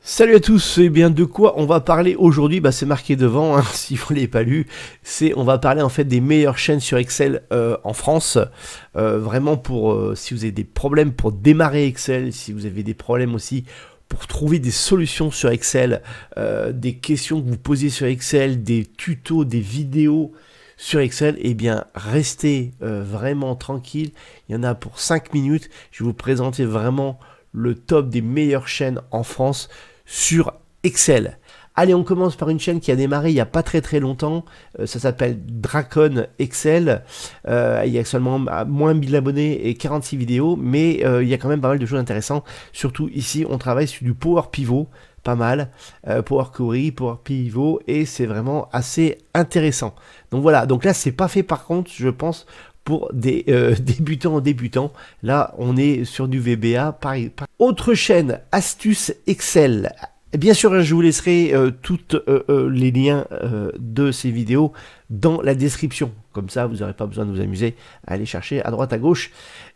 Salut à tous, et bien de quoi on va parler aujourd'hui? C'est marqué devant, hein, si vous ne l'avez pas lu. On va parler en fait des meilleures chaînes sur Excel en France. Vraiment pour si vous avez des problèmes pour démarrer Excel, si vous avez des problèmes aussi pour trouver des solutions sur Excel, des questions que vous posez sur Excel, des tutos, des vidéos sur Excel, eh bien restez vraiment tranquille. Il y en a pour 5 minutes. Je vais vous présenter vraiment le top des meilleures chaînes en France sur Excel. Allez, on commence par une chaîne qui a démarré il n'y a pas très longtemps. Ça s'appelle Dracon Excel. Il y a seulement moins de 1000 abonnés et 46 vidéos, mais il y a quand même pas mal de choses intéressantes. Surtout ici, on travaille sur du Power Pivot, pas mal. Power Query, Power Pivot, et c'est vraiment assez intéressant. Donc voilà, donc là, c'est pas fait par contre, je pense, pour des débutants. Là, on est sur du VBA. Pareil. Autre chaîne, Astuces Excel. Bien sûr, je vous laisserai tous les liens de ces vidéos dans la description. Comme ça, vous n'aurez pas besoin de vous amuser à aller chercher à droite, à gauche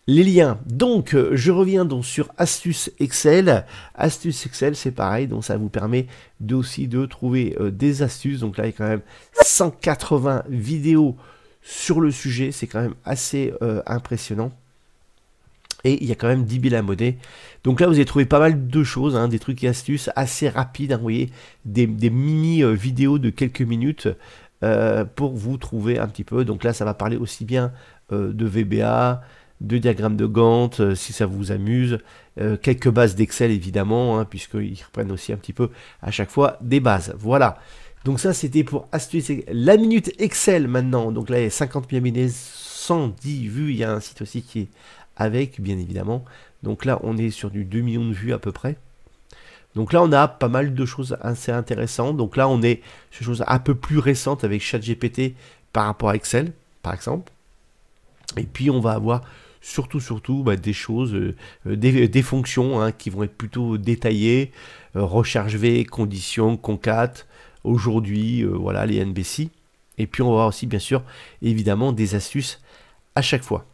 les liens. Donc, je reviens donc sur Astuces Excel. Astuces Excel, c'est pareil. Donc, ça vous permet aussi de trouver des astuces. Donc là, il y a quand même 180 vidéos sur le sujet, c'est quand même assez impressionnant. Et il y a quand même 10 000 abonnés. Donc là, vous avez trouvé pas mal de choses, hein, des trucs et astuces assez rapides. Hein, vous voyez, des mini vidéos de quelques minutes pour vous trouver un petit peu. Donc là, ça va parler aussi bien de VBA, de diagrammes de Gantt, si ça vous amuse. Quelques bases d'Excel, évidemment, hein, puisqu'ils reprennent aussi un petit peu à chaque fois des bases. Voilà. Donc ça, c'était pour astuces. La minute Excel maintenant. Donc là, il y a 50 000 abonnés, 110 vues. Il y a un site aussi qui est avec, bien évidemment. Donc là, on est sur du 2 millions de vues à peu près. Donc là, on a pas mal de choses assez intéressantes. Donc là, on est sur des choses un peu plus récentes avec ChatGPT par rapport à Excel, par exemple. Et puis, on va avoir surtout des choses, des fonctions hein, qui vont être plutôt détaillées. Recherche V, conditions, concat. Aujourd'hui, voilà, les NBC. Et puis, on va voir aussi, bien sûr, évidemment, des astuces à chaque fois.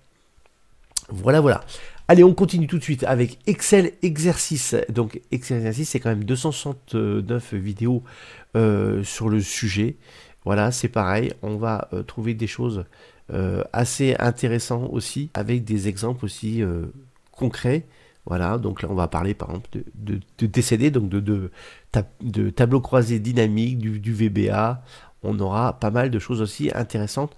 Voilà. Allez, on continue tout de suite avec Excel Exercice. Donc, Excel Exercice, c'est quand même 269 vidéos sur le sujet. Voilà, c'est pareil. On va trouver des choses assez intéressantes aussi, avec des exemples aussi concrets. Voilà, donc là on va parler par exemple de TCD, donc de tableau croisé dynamique, du VBA. On aura pas mal de choses aussi intéressantes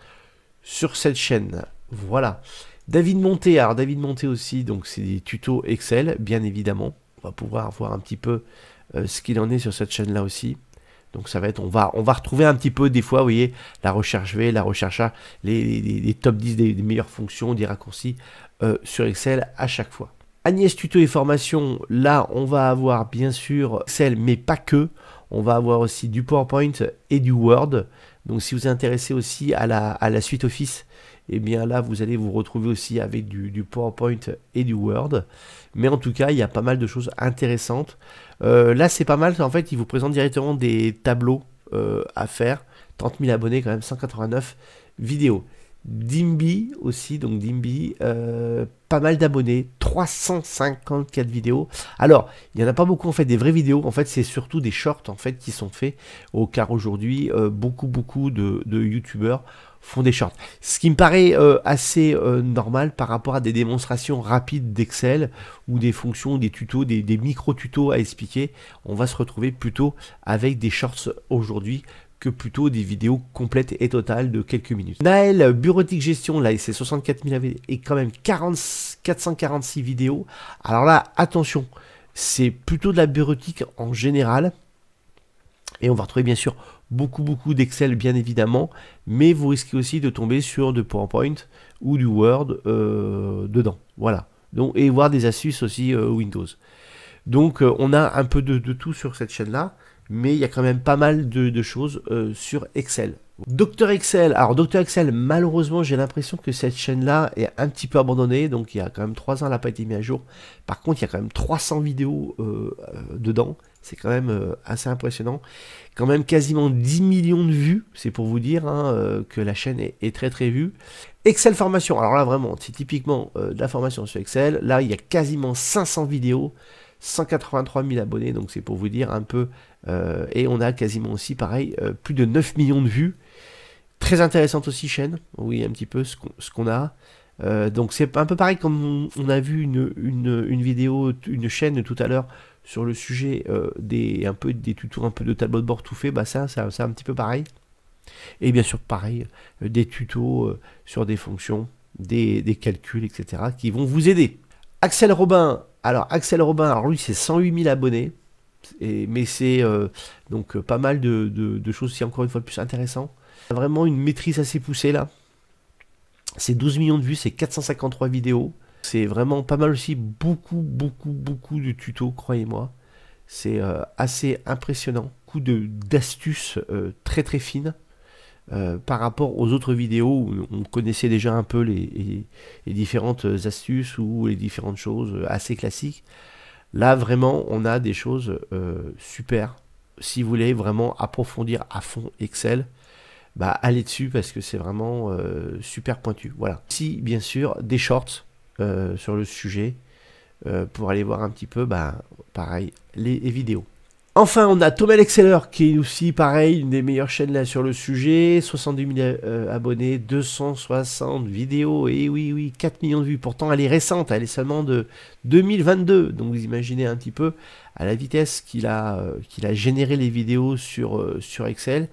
sur cette chaîne. Voilà. David Monté, alors David Monté aussi, donc c'est des tutos Excel, bien évidemment. On va pouvoir voir un petit peu ce qu'il en est sur cette chaîne là aussi. Donc ça va être, on va retrouver un petit peu des fois, vous voyez, la recherche V, la recherche A, les top 10 des meilleures fonctions, des raccourcis sur Excel à chaque fois. Agnès Tuto et Formation, là on va avoir bien sûr Excel, mais pas que. On va avoir aussi du PowerPoint et du Word. Donc si vous êtes intéressé aussi à la suite Office, et bien là vous allez vous retrouver aussi avec du PowerPoint et du Word. Mais en tout cas, il y a pas mal de choses intéressantes. Là c'est pas mal, en fait, il vous présente directement des tableaux à faire. 30 000 abonnés quand même, 189 vidéos. Dimby aussi, donc Dimby, pas mal d'abonnés, 354 vidéos. Alors, il n'y en a pas beaucoup en fait des vraies vidéos, en fait c'est surtout des shorts en fait qui sont faits, car aujourd'hui beaucoup de youtubeurs font des shorts. Ce qui me paraît assez normal par rapport à des démonstrations rapides d'Excel ou des fonctions, des tutos, des micro-tutos à expliquer. On va se retrouver plutôt avec des shorts aujourd'hui que plutôt des vidéos complètes et totales de quelques minutes. Naël, bureautique gestion, là c'est 64 000 et quand même 446 vidéos. Alors là, attention, c'est plutôt de la bureautique en général. Et on va retrouver bien sûr beaucoup d'Excel bien évidemment, mais vous risquez aussi de tomber sur de PowerPoint ou du Word dedans. Voilà. Donc, et voir des astuces aussi Windows. Donc on a un peu de tout sur cette chaîne-là, mais il y a quand même pas mal de choses sur Excel. Docteur Excel, alors Docteur Excel, malheureusement j'ai l'impression que cette chaîne-là est un petit peu abandonnée, donc il y a quand même 3 ans, elle n'a pas été mise à jour. Par contre, il y a quand même 300 vidéos dedans, c'est quand même assez impressionnant. Quand même quasiment 10 millions de vues, c'est pour vous dire hein, que la chaîne est très vue. Excel formation, alors là vraiment, c'est typiquement de la formation sur Excel. Là, il y a quasiment 500 vidéos. 183 000 abonnés, donc c'est pour vous dire un peu. Et on a quasiment aussi, pareil, plus de 9 millions de vues. Très intéressante aussi chaîne, oui, un petit peu ce qu'on a. Donc c'est un peu pareil comme on a vu une vidéo, une chaîne tout à l'heure sur le sujet des tutos un peu de tableau de bord tout fait. Bah ça c'est un petit peu pareil. Et bien sûr pareil, des tutos sur des fonctions, des calculs, etc. qui vont vous aider. Axel Robin, alors lui c'est 108 000 abonnés. Mais c'est donc pas mal de choses aussi encore une fois plus intéressant. Vraiment une maîtrise assez poussée là. C'est 12 millions de vues, c'est 453 vidéos. C'est vraiment pas mal aussi, beaucoup de tutos, croyez-moi. C'est assez impressionnant. Beaucoup d'astuces très fines par rapport aux autres vidéos où on connaissait déjà un peu les différentes astuces ou les différentes choses assez classiques. Là, vraiment, on a des choses super. Si vous voulez vraiment approfondir à fond Excel, bah, allez dessus parce que c'est vraiment super pointu. Voilà. Si, bien sûr, des shorts sur le sujet pour aller voir un petit peu, bah, pareil, les vidéos. Enfin, on a Thomas l'Exceller qui est aussi pareil, une des meilleures chaînes là sur le sujet. 70 000 abonnés, 260 vidéos, et oui, 4 millions de vues. Pourtant, elle est récente, elle est seulement de 2022. Donc, vous imaginez un petit peu à la vitesse qu'il a généré les vidéos sur Excel.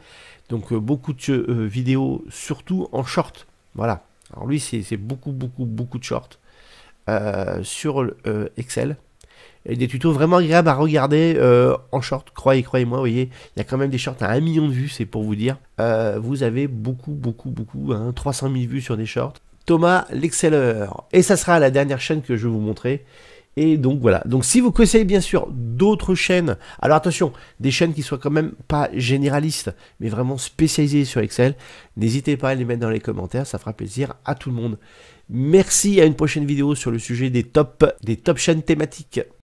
Donc, beaucoup de vidéos, surtout en short. Voilà. Alors, lui, c'est beaucoup de shorts sur Excel. Et des tutos vraiment agréables à regarder en short, croyez-moi, vous voyez, il y a quand même des shorts à 1 million de vues, c'est pour vous dire. Vous avez beaucoup, 300 000 vues sur des shorts. Thomas l'Exceller. Et ça sera la dernière chaîne que je vais vous montrer. Et donc voilà, donc si vous conseillez bien sûr d'autres chaînes, alors attention, des chaînes qui soient quand même pas généralistes, mais vraiment spécialisées sur Excel, n'hésitez pas à les mettre dans les commentaires, ça fera plaisir à tout le monde. Merci, à une prochaine vidéo sur le sujet des top chaînes thématiques.